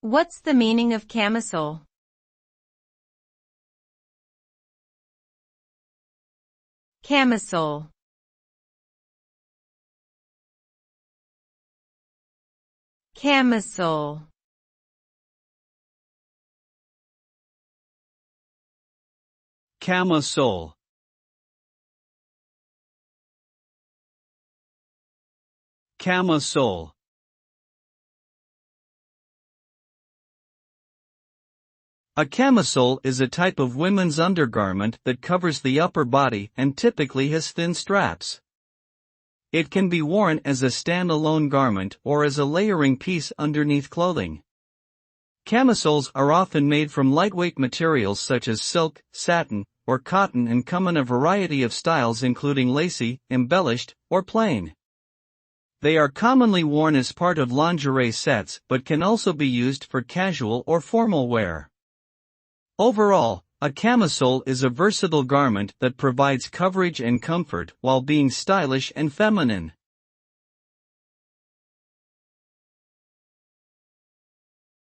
What's the meaning of camisole? Camisole. Camisole. Camisole. Camisole. A camisole is a type of women's undergarment that covers the upper body and typically has thin straps. It can be worn as a stand-alone garment or as a layering piece underneath clothing. Camisoles are often made from lightweight materials such as silk, satin, or cotton and come in a variety of styles including lacy, embellished, or plain. They are commonly worn as part of lingerie sets but can also be used for casual or formal wear. Overall, a camisole is a versatile garment that provides coverage and comfort while being stylish and feminine.